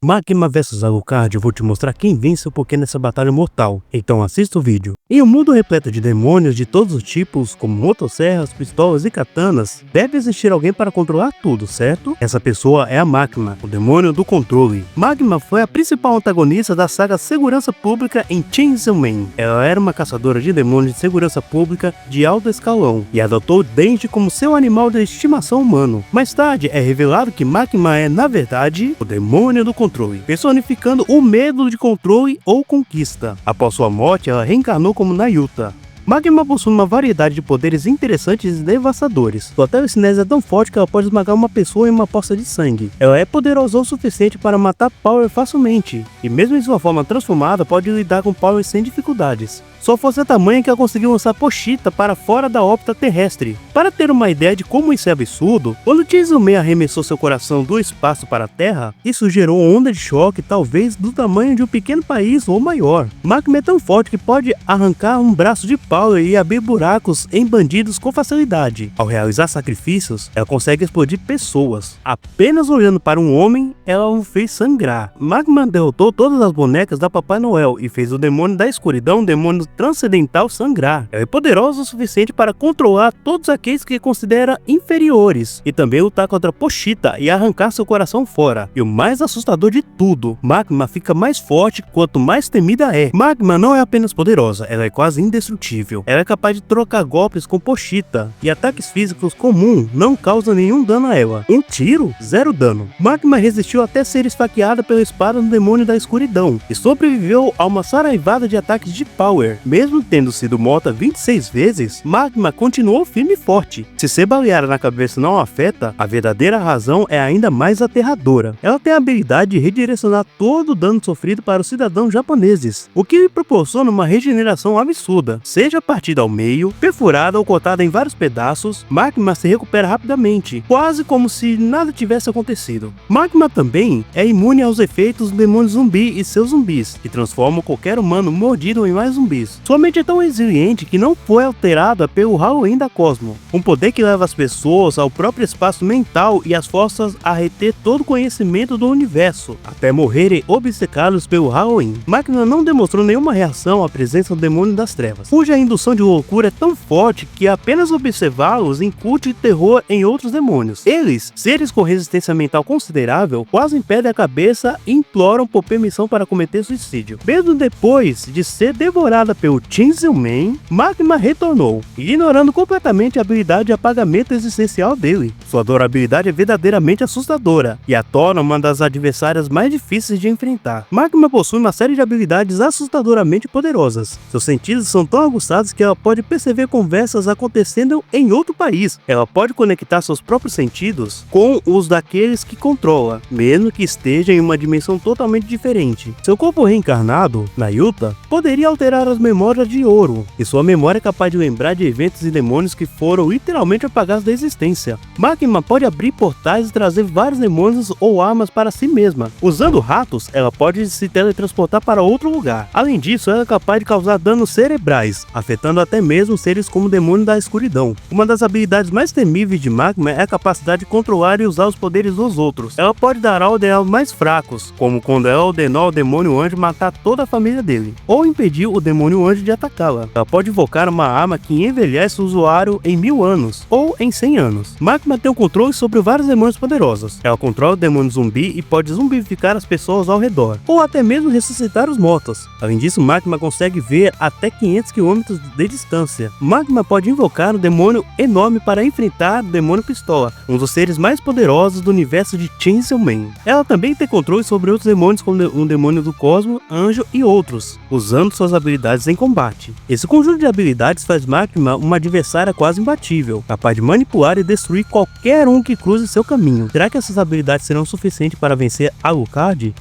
Magma vs Alucard, eu vou te mostrar quem vence o porquê nessa batalha mortal, então assista o vídeo. Em um mundo repleto de demônios de todos os tipos, como motosserras, pistolas e katanas, deve existir alguém para controlar tudo, certo? Essa pessoa é a Magma, o demônio do controle. Magma foi a principal antagonista da saga Segurança Pública em Chainsaw Man. Ela era uma caçadora de demônios de segurança pública de alto escalão, e adotou Denji como seu animal de estimação humano. Mais tarde, é revelado que Magma é, na verdade, o demônio do controle, personificando o medo de controle ou conquista. Após sua morte, ela reencarnou como Nayuta. Magma possui uma variedade de poderes interessantes e devastadores. Sua telecinese é tão forte que ela pode esmagar uma pessoa em uma poça de sangue. Ela é poderosa o suficiente para matar Power facilmente, e mesmo em sua forma transformada pode lidar com Power sem dificuldades. Sua força é tamanha que ela conseguiu lançar Pochita para fora da órbita terrestre. Para ter uma ideia de como isso é absurdo, quando Chainsaw Man arremessou seu coração do espaço para a Terra, isso gerou uma onda de choque talvez do tamanho de um pequeno país ou maior. Magma é tão forte que pode arrancar um braço de Power e abrir buracos em bandidos com facilidade. Ao realizar sacrifícios, ela consegue explodir pessoas. Apenas olhando para um homem, ela o fez sangrar. Magma derrotou todas as bonecas da Papai Noel e fez o demônio da escuridão, o demônio transcendental, sangrar. Ela é poderosa o suficiente para controlar todos aqueles que considera inferiores e também lutar contra Pochita e arrancar seu coração fora. E o mais assustador de tudo, Magma fica mais forte quanto mais temida é. Magma não é apenas poderosa, ela é quase indestrutível. Ela é capaz de trocar golpes com Pochita e ataques físicos comuns não causam nenhum dano a ela. Um tiro, zero dano. Magma resistiu até ser esfaqueada pela espada do demônio da escuridão e sobreviveu a uma saraivada de ataques de Power. Mesmo tendo sido morta 26 vezes, Magma continuou firme e forte. Se ser baleada na cabeça não a afeta, a verdadeira razão é ainda mais aterradora. Ela tem a habilidade de redirecionar todo o dano sofrido para os cidadãos japoneses, o que lhe proporciona uma regeneração absurda. Seja partida ao meio, perfurada ou cortada em vários pedaços, Magma se recupera rapidamente, quase como se nada tivesse acontecido. Magma também é imune aos efeitos do demônio zumbi e seus zumbis, que transformam qualquer humano mordido em mais zumbis. Sua mente é tão resiliente que não foi alterada pelo Halloween da Cosmo, um poder que leva as pessoas ao próprio espaço mental e as forças a reter todo o conhecimento do universo, até morrerem obcecados pelo Halloween. Magma não demonstrou nenhuma reação à presença do demônio das trevas, cuja indução de loucura é tão forte que apenas observá-los incute terror em outros demônios. Eles, seres com resistência mental considerável, quase impedem a cabeça e imploram por permissão para cometer suicídio. Mesmo depois de ser devorada pelo Chainsaw Man, Magma retornou, ignorando completamente a habilidade de apagamento existencial dele. Sua durabilidade é verdadeiramente assustadora e a torna uma das adversárias mais difíceis de enfrentar. Magma possui uma série de habilidades assustadoramente poderosas. Seus sentidos são tão aguçados que ela pode perceber conversas acontecendo em outro país. Ela pode conectar seus próprios sentidos com os daqueles que controla, mesmo que esteja em uma dimensão totalmente diferente. Seu corpo reencarnado, Nayuta, poderia alterar as memórias de Ouro, e sua memória é capaz de lembrar de eventos e demônios que foram literalmente apagados da existência. Magma pode abrir portais e trazer vários demônios ou armas para si mesma. Usando ratos, ela pode se teletransportar para outro lugar. Além disso, ela é capaz de causar danos cerebrais, afetando até mesmo seres como o demônio da escuridão. Uma das habilidades mais temíveis de Magma é a capacidade de controlar e usar os poderes dos outros. Ela pode dar ordem aos mais fracos, como quando ela ordenou ao demônio anjo matar toda a família dele, ou impedir o demônio anjo de atacá-la. Ela pode invocar uma arma que envelhece o usuário em 1000 anos, ou em 100 anos. Magma tem o controle sobre vários demônios poderosos. Ela controla o demônio zumbi e pode zumbificar as pessoas ao redor, ou até mesmo ressuscitar os mortos. Além disso, Magma consegue ver até 500 km de distância. Magma pode invocar um demônio enorme para enfrentar o demônio pistola, um dos seres mais poderosos do universo de Chainsaw Man. Ela também tem controle sobre outros demônios como o demônio do cosmo, anjo e outros, usando suas habilidades em combate. Esse conjunto de habilidades faz Magma uma adversária quase imbatível, capaz de manipular e destruir qualquer um que cruze seu caminho. Será que essas habilidades serão suficientes para vencer Alucard?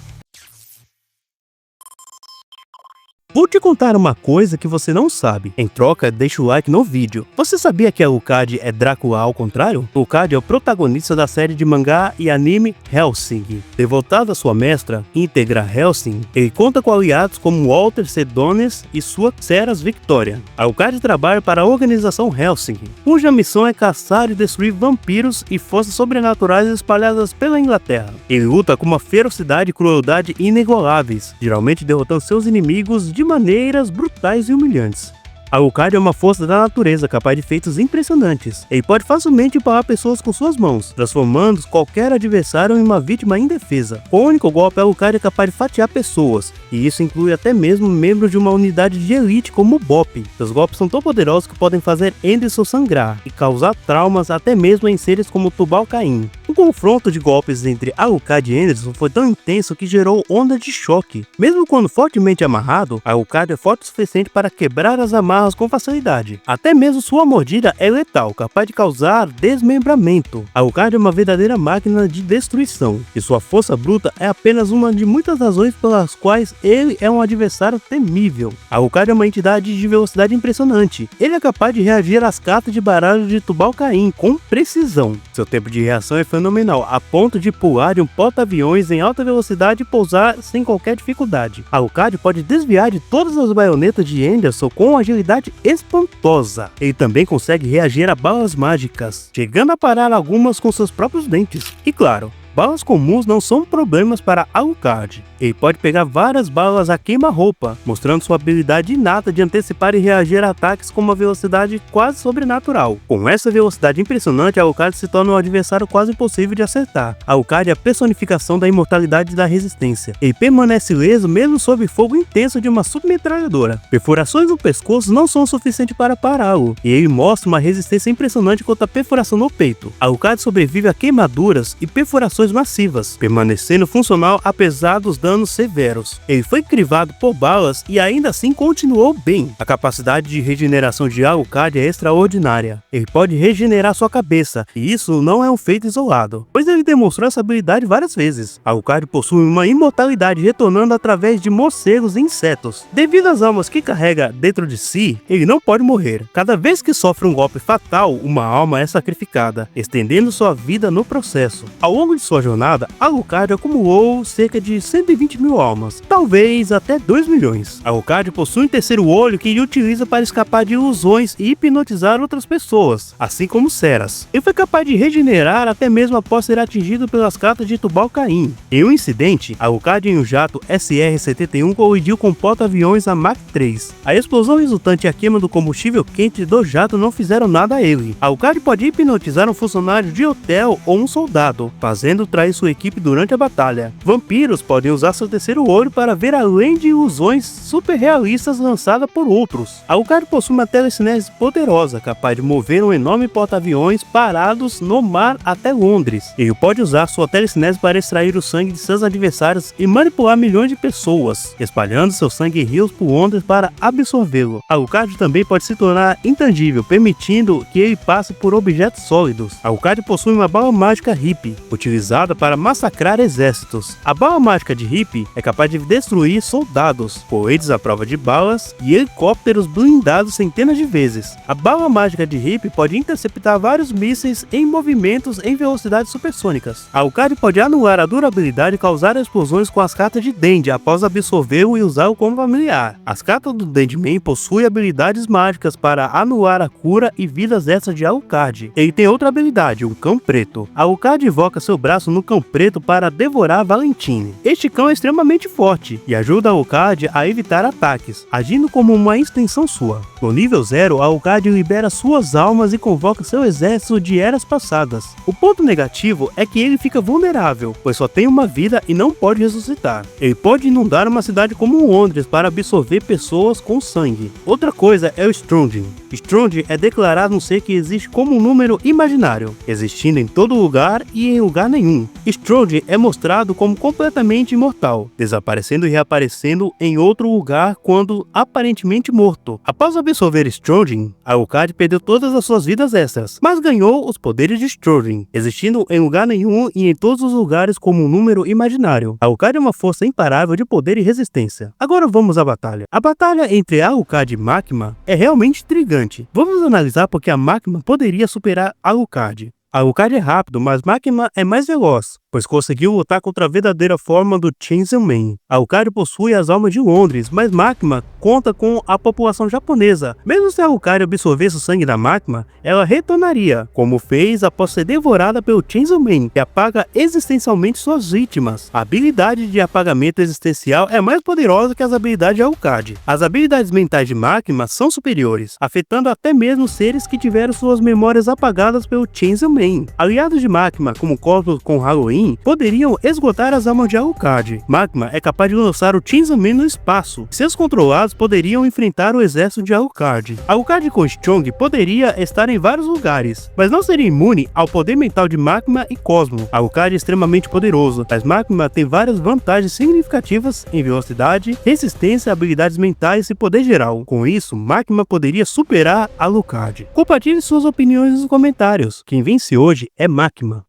Vou te contar uma coisa que você não sabe. Em troca, deixa o like no vídeo. Você sabia que Alucard é Drácula ao contrário? Alucard é o protagonista da série de mangá e anime Hellsing. Devotado à sua mestra, Íntegra Hellsing, ele conta com aliados como Walter Sedones e sua Ceras Victoria. Alucard trabalha para a organização Hellsing, cuja missão é caçar e destruir vampiros e forças sobrenaturais espalhadas pela Inglaterra. Ele luta com uma ferocidade e crueldade inigualáveis, geralmente derrotando seus inimigos de maneiras brutais e humilhantes. Alucard é uma força da natureza capaz de feitos impressionantes. Ele pode facilmente empalar pessoas com suas mãos, transformando qualquer adversário em uma vítima indefesa. Com o único golpe, Alucard é capaz de fatiar pessoas, e isso inclui até mesmo membros de uma unidade de elite como o Bop. Seus golpes são tão poderosos que podem fazer Anderson sangrar e causar traumas até mesmo em seres como Tubal-Caim. O confronto de golpes entre Alucard e Anderson foi tão intenso que gerou onda de choque. Mesmo quando fortemente amarrado, Alucard é forte o suficiente para quebrar as amarras com facilidade. Até mesmo sua mordida é letal, capaz de causar desmembramento. Alucard é uma verdadeira máquina de destruição, e sua força bruta é apenas uma de muitas razões pelas quais ele é um adversário temível. Alucard é uma entidade de velocidade impressionante. Ele é capaz de reagir às cartas de baralho de Tubal-Caim com precisão. Seu tempo de reação é fenomenal, a ponto de pular de um porta-aviões em alta velocidade e pousar sem qualquer dificuldade. Alucard pode desviar de todas as baionetas de Anderson com agilidade espantosa. Ele também consegue reagir a balas mágicas, chegando a parar algumas com seus próprios dentes. E claro, balas comuns não são problemas para Alucard. Ele pode pegar várias balas a queima-roupa, mostrando sua habilidade inata de antecipar e reagir a ataques com uma velocidade quase sobrenatural. Com essa velocidade impressionante, Alucard se torna um adversário quase impossível de acertar. Alucard é a personificação da imortalidade e da resistência. Ele permanece ileso mesmo sob fogo intenso de uma submetralhadora. Perfurações no pescoço não são o suficiente para pará-lo, e ele mostra uma resistência impressionante contra a perfuração no peito. Alucard sobrevive a queimaduras e perfurações massivas, permanecendo funcional apesar dos danos severos. Ele foi crivado por balas e ainda assim continuou bem. A capacidade de regeneração de Alucard é extraordinária. Ele pode regenerar sua cabeça, e isso não é um feito isolado, pois ele demonstrou essa habilidade várias vezes. Alucard possui uma imortalidade retornando através de morcegos e insetos. Devido às almas que carrega dentro de si, ele não pode morrer. Cada vez que sofre um golpe fatal, uma alma é sacrificada, estendendo sua vida no processo. Ao longo de sua jornada, Alucard acumulou cerca de 120 mil almas, talvez até 2 milhões. Alucard possui um terceiro olho que ele utiliza para escapar de ilusões e hipnotizar outras pessoas, assim como Ceras. Ele foi capaz de regenerar até mesmo após ser atingido pelas cartas de Tubal-Caim. Em um incidente, Alucard em um jato SR-71 colidiu com porta-aviões a Mach 3. A explosão resultante e a queima do combustível quente do jato não fizeram nada a ele. Alucard pode hipnotizar um funcionário de hotel ou um soldado, fazendo trair sua equipe durante a batalha. Vampiros podem usar seu terceiro olho para ver além de ilusões super realistas lançadas por outros. Alucard possui uma telecinese poderosa, capaz de mover um enorme porta-aviões parados no mar até Londres. Ele pode usar sua telecinese para extrair o sangue de seus adversários e manipular milhões de pessoas, espalhando seu sangue em rios por ondas para absorvê-lo. Alucard também pode se tornar intangível, permitindo que ele passe por objetos sólidos. Alucard possui uma bala mágica hippie, utilizada para massacrar exércitos. A bala mágica de hippie é capaz de destruir soldados, coletes à prova de balas e helicópteros blindados centenas de vezes. A bala mágica de hippie pode interceptar vários mísseis em movimentos em velocidades supersônicas. Alucard pode anular a durabilidade e causar explosões com as cartas de Dandy após absorvê-lo e usá-lo como familiar. As cartas do Dandyman possuem habilidades mágicas para anular a cura e vidas extras de Alucard. Ele tem outra habilidade, o Cão Preto. Alucard invoca seu braço no Cão Preto para devorar Valentine. Este cão é extremamente forte e ajuda Alucard a evitar ataques, agindo como uma extensão sua. No nível 0, Alucard libera suas almas e convoca seu exército de eras passadas. O ponto negativo é que ele fica vulnerável, pois só tem uma vida e não pode ressuscitar. Ele pode inundar uma cidade como Londres para absorver pessoas com sangue. Outra coisa é o Strunding. Strunding é declarado um ser que existe como um número imaginário, existindo em todo lugar e em lugar nenhum. 1, Strong é mostrado como completamente imortal, desaparecendo e reaparecendo em outro lugar quando aparentemente morto. Após absorver Strong, Alucard perdeu todas as suas vidas extras, mas ganhou os poderes de Strong, existindo em lugar nenhum e em todos os lugares como um número imaginário. Alucard é uma força imparável de poder e resistência. Agora vamos à batalha. A batalha entre Alucard e Makima é realmente intrigante. Vamos analisar porque a Makima poderia superar Alucard. Alucard é rápido, mas Makima é mais veloz, pois conseguiu lutar contra a verdadeira forma do Chainsaw Man. Alucard possui as almas de Londres, mas Makima conta com a população japonesa. Mesmo se Alucard absorvesse o sangue da Makima, ela retornaria, como fez após ser devorada pelo Chainsaw Man, que apaga existencialmente suas vítimas. A habilidade de apagamento existencial é mais poderosa que as habilidades de Alucard. As habilidades mentais de Makima são superiores, afetando até mesmo seres que tiveram suas memórias apagadas pelo Chainsaw Man. Aliados de Makima, como Cosmos com Halloween, poderiam esgotar as almas de Alucard. Makima é capaz de lançar o Chainsaw Man no espaço. Seus controlados poderiam enfrentar o exército de Alucard. Alucard com Strong poderia estar em vários lugares, mas não seria imune ao poder mental de Makima e Cosmo. Alucard é extremamente poderoso, mas Makima tem várias vantagens significativas em velocidade, resistência, habilidades mentais e poder geral. Com isso, Makima poderia superar Alucard. Compartilhe suas opiniões nos comentários. Quem vence hoje é Makima.